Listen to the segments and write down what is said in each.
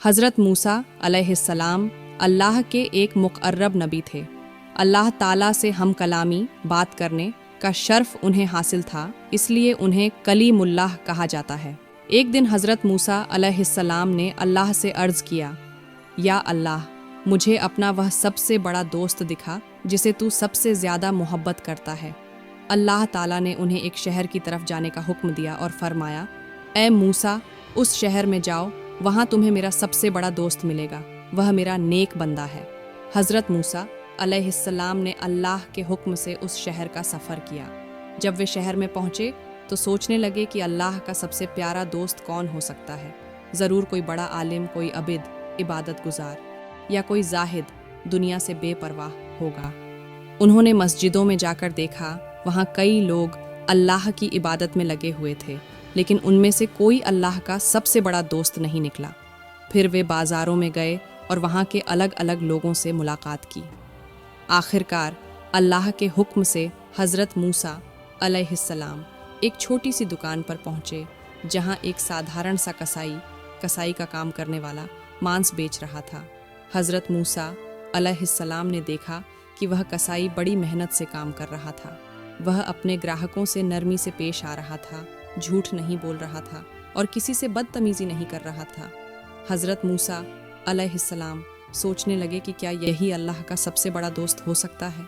हज़रत मूसा अलैहिस्सलाम अल्लाह के एक मुक़र्रब नबी थे। अल्लाह ताला से हम कलामी बात करने का शर्फ उन्हें हासिल था, इसलिए उन्हें कलीमुल्लाह कहा जाता है। एक दिन हज़रत मूसा अलैहिस्सलाम ने अल्लाह से अर्ज़ किया, या अल्लाह, मुझे अपना वह सबसे बड़ा दोस्त दिखा जिसे तू सबसे ज़्यादा मोहब्बत करता है। अल्लाह ताला ने उन्हें एक शहर की तरफ जाने का हुक्म दिया और फरमाया, ए मूसा, उस शहर में जाओ, वहाँ तुम्हें मेरा सबसे बड़ा दोस्त मिलेगा, वह मेरा नेक बंदा है। हज़रत मूसा अलैहिस्सलाम ने अल्लाह के हुक्म से उस शहर का सफ़र किया। जब वे शहर में पहुँचे तो सोचने लगे कि अल्लाह का सबसे प्यारा दोस्त कौन हो सकता है। ज़रूर कोई बड़ा आलिम, कोई अबिद, इबादत गुजार, या कोई जाहिद, दुनिया से बेपरवाह होगा। उन्होंने मस्जिदों में जाकर देखा, वहाँ कई लोग अल्लाह की इबादत में लगे हुए थे, लेकिन उनमें से कोई अल्लाह का सबसे बड़ा दोस्त नहीं निकला। फिर वे बाज़ारों में गए और वहाँ के अलग अलग लोगों से मुलाकात की। आखिरकार अल्लाह के हुक्म से हज़रत मूसा अलैहिस्सलाम एक छोटी सी दुकान पर पहुँचे, जहाँ एक साधारण सा कसाई का काम करने वाला मांस बेच रहा था। हज़रत मूसा अलैहिस्सलाम ने देखा कि वह कसाई बड़ी मेहनत से काम कर रहा था। वह अपने ग्राहकों से नरमी से पेश आ रहा था, झूठ नहीं बोल रहा था और किसी से बदतमीज़ी नहीं कर रहा था। हज़रत मूसा अलैहिस्सलाम सोचने लगे कि क्या यही अल्लाह का सबसे बड़ा दोस्त हो सकता है।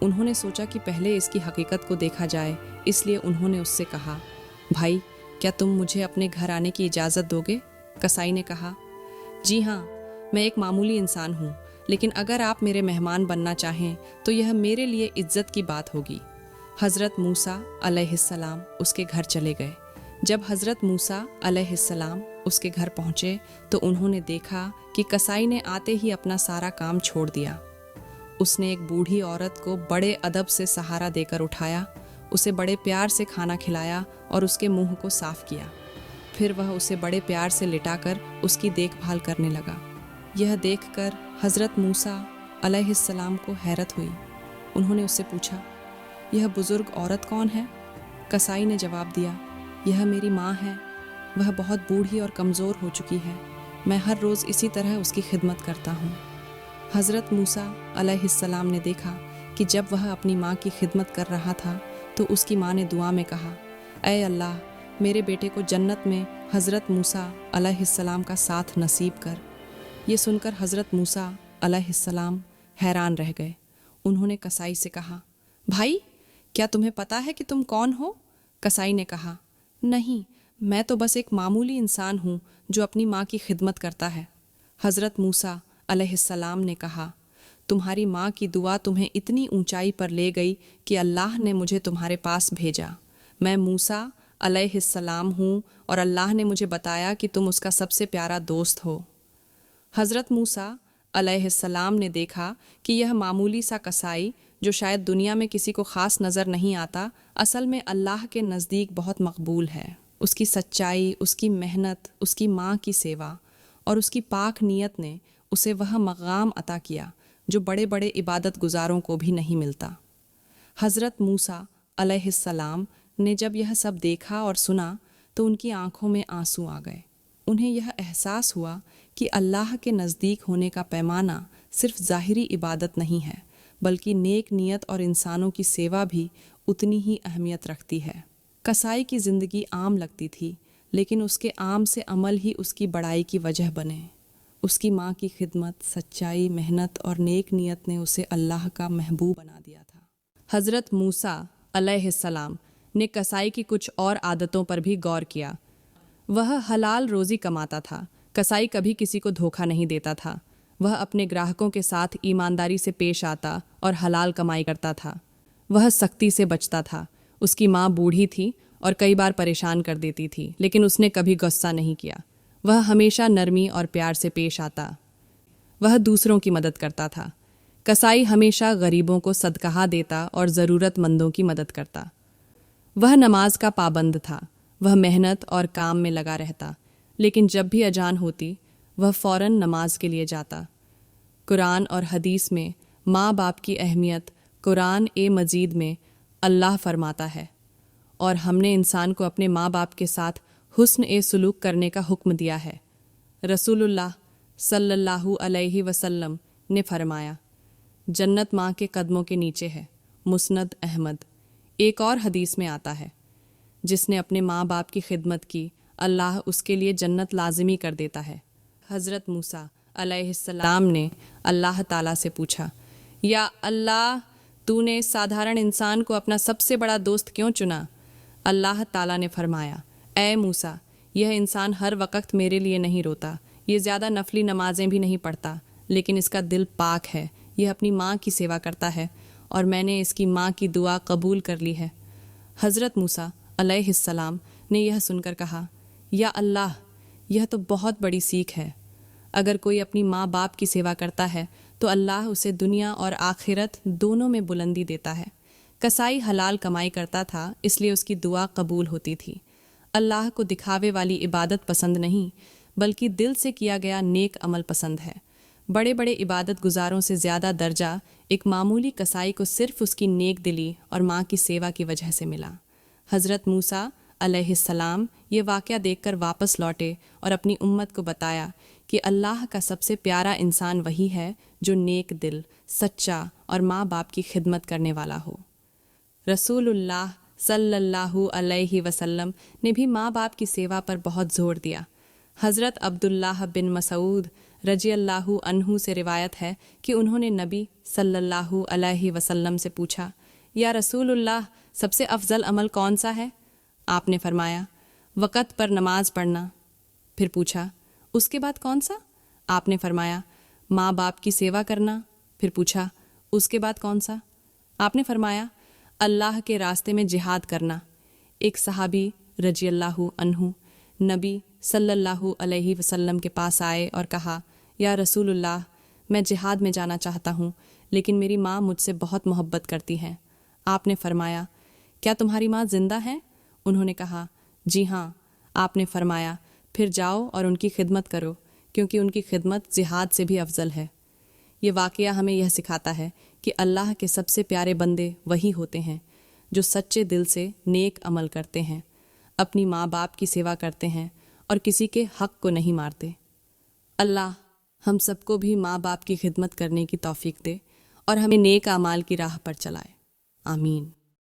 उन्होंने सोचा कि पहले इसकी हकीकत को देखा जाए, इसलिए उन्होंने उससे कहा, भाई, क्या तुम मुझे अपने घर आने की इजाज़त दोगे? कसाई ने कहा, जी हाँ, मैं एक मामूली इंसान हूँ, लेकिन अगर आप मेरे मेहमान बनना चाहें तो यह मेरे लिए इज्जत की बात होगी। हज़रत मूसा अलैहिस्सलाम उसके घर चले गए। जब हज़रत मूसा अलैहिस्सलाम उसके घर पहुँचे तो उन्होंने देखा कि कसाई ने आते ही अपना सारा काम छोड़ दिया। उसने एक बूढ़ी औरत को बड़े अदब से सहारा देकर उठाया, उसे बड़े प्यार से खाना खिलाया और उसके मुंह को साफ़ किया। फिर वह उसे बड़े प्यार से लिटाकर उसकी देखभाल करने लगा। यह देखकर हज़रत मूसा अलैहिस्सलाम को हैरत हुई। उन्होंने उससे पूछा, यह बुज़ुर्ग औरत कौन है? कसाई ने जवाब दिया, यह मेरी माँ है। वह बहुत बूढ़ी और कमज़ोर हो चुकी है। मैं हर रोज़ इसी तरह उसकी खिदमत करता हूँ। हज़रत मूसा अलैहिस्सलाम ने देखा कि जब वह अपनी माँ की खिदमत कर रहा था तो उसकी माँ ने दुआ में कहा, ऐ अल्लाह, मेरे बेटे को जन्नत में हज़रत मूसा अलैहिस्सलाम का साथ नसीब कर। ये सुनकर हज़रत मूसा अलैहिस्सलाम हैरान रह गए। उन्होंने कसाई से कहा, भाई, क्या तुम्हें पता है कि तुम कौन हो? कसाई ने कहा, नहीं, मैं तो बस एक मामूली इंसान हूँ जो अपनी माँ की खिदमत करता है। हज़रत मूसा अलैहिस्सलाम ने कहा, तुम्हारी माँ की दुआ तुम्हें इतनी ऊंचाई पर ले गई कि अल्लाह ने मुझे तुम्हारे पास भेजा। मैं मूसा अलैहिस्सलाम हूँ और अल्लाह ने मुझे बताया कि तुम उसका सबसे प्यारा दोस्त हो। हज़रत मूसा अलैहिस्सलाम ने देखा कि यह मामूली सा कसाई, जो शायद दुनिया में किसी को ख़ास नज़र नहीं आता, असल में अल्लाह के नज़दीक बहुत मकबूल है। उसकी सच्चाई, उसकी मेहनत, उसकी माँ की सेवा और उसकी पाक नीयत ने उसे वह मक़ाम अता किया जो बड़े बड़े इबादत गुजारों को भी नहीं मिलता। हज़रत मूसा अलैहिस्सलाम ने जब यह सब देखा और सुना तो उनकी आंखों में आंसू आ गए। उन्हें यह एहसास हुआ कि अल्लाह के नज़दीक होने का पैमाना सिर्फ ज़ाहिरी इबादत नहीं है, बल्कि नेक नीयत और इंसानों की सेवा भी उतनी ही अहमियत रखती है। कसाई की ज़िंदगी आम लगती थी, लेकिन उसके आम से अमल ही उसकी बड़ाई की वजह बने। उसकी माँ की खिदमत, सच्चाई, मेहनत और नेक नीयत ने उसे अल्लाह का महबूब बना दिया था। हज़रत मूसा अलैहिस्सलाम ने कसाई की कुछ और आदतों पर भी गौर किया। वह हलाल रोज़ी कमाता था। कसाई कभी किसी को धोखा नहीं देता था। वह अपने ग्राहकों के साथ ईमानदारी से पेश आता और हलाल कमाई करता था। वह सख्ती से बचता था। उसकी माँ बूढ़ी थी और कई बार परेशान कर देती थी, लेकिन उसने कभी गुस्सा नहीं किया। वह हमेशा नरमी और प्यार से पेश आता। वह दूसरों की मदद करता था। कसाई हमेशा गरीबों को सदका देता और ज़रूरतमंदों की मदद करता। वह नमाज का पाबंद था। वह मेहनत और काम में लगा रहता, लेकिन जब भी अजान होती वह फ़ौरन नमाज के लिए जाता। कुरान और हदीस में माँ बाप की अहमियत कुरान ए मजीद में अल्लाह फरमाता है, और हमने इंसान को अपने माँ बाप के साथ हुस्न ए सुलूक करने का हुक्म दिया है। रसूलुल्लाह सल्लल्लाहु अलैहि वसल्लम ने फरमाया, जन्नत माँ के कदमों के नीचे है। मुस्नद अहमद। एक और हदीस में आता है, जिसने अपने माँ बाप की खिदमत की अल्लाह उसके लिए जन्नत लाजिमी कर देता है। हज़रत मूसा अलैहिस्सलाम ने अल्लाह ताला से पूछा, या अल्लाह, तूने साधारण इंसान को अपना सबसे बड़ा दोस्त क्यों चुना? अल्लाह ताला ने फरमाया, ए मूसा, यह इंसान हर वक्त मेरे लिए नहीं रोता, ये ज़्यादा नफली नमाजें भी नहीं पढ़ता, लेकिन इसका दिल पाक है, यह अपनी माँ की सेवा करता है और मैंने इसकी माँ की दुआ कबूल कर ली है। हज़रत मूसा अलैहिस्सलाम ने यह सुनकर कहा, या अल्लाह, यह तो बहुत बड़ी सीख है। अगर कोई अपनी माँ बाप की सेवा करता है तो अल्लाह उसे दुनिया और आखिरत दोनों में बुलंदी देता है। कसाई हलाल कमाई करता था, इसलिए उसकी दुआ कबूल होती थी। अल्लाह को दिखावे वाली इबादत पसंद नहीं, बल्कि दिल से किया गया नेक अमल पसंद है। बड़े बड़े इबादत गुजारों से ज़्यादा दर्जा एक मामूली कसाई को सिर्फ उसकी नेक दिली और माँ की सेवा की वजह से मिला। हज़रत मूसा अलैहिस्सलाम ये वाक़या देखकर वापस लौटे और अपनी उम्मत को बताया कि अल्लाह का सबसे प्यारा इंसान वही है जो नेक दिल, सच्चा और माँ बाप की खिदमत करने वाला हो। रसूलुल्लाह सल्लल्लाहु अलैहि वसल्लम ने भी माँ बाप की सेवा पर बहुत ज़ोर दिया। हज़रत अब्दुल्लाह बिन मसूद रज़ियल्लाहु अन्हु से रिवायत है कि उन्होंने नबी सल्लल्लाहु अलैहि वसल्लम से पूछा, या रसूलुल्लाह, सबसे अफजल अमल कौन सा है? आपने फरमाया, वक़्त पर नमाज पढ़ना। फिर पूछा, उसके बाद कौन सा? आपने फरमाया, माँ बाप की सेवा करना। फिर पूछा, उसके बाद कौन सा? आपने फरमाया, अल्लाह के रास्ते में जिहाद करना। एक सहाबी रज़ियल्लाहु अन्हु नबी सल्लल्लाहु अलैहि वसल्लम के पास आए और कहा, या रसूलुल्लाह, मैं जिहाद में जाना चाहता हूँ, लेकिन मेरी माँ मुझसे बहुत मोहब्बत करती हैं। आपने फरमाया, क्या तुम्हारी माँ जिंदा है? उन्होंने कहा, जी हाँ। आपने फरमाया, फिर जाओ और उनकी खिदमत करो, क्योंकि उनकी खिदमत जिहाद से भी अफजल है। ये वाक़या हमें यह सिखाता है कि अल्लाह के सबसे प्यारे बंदे वही होते हैं जो सच्चे दिल से नेक अमल करते हैं, अपनी माँ बाप की सेवा करते हैं और किसी के हक़ को नहीं मारते। अल्लाह हम सबको भी माँ बाप की खिदमत करने की तौफीक दे और हमें नेक आमाल की राह पर चलाए। आमीन।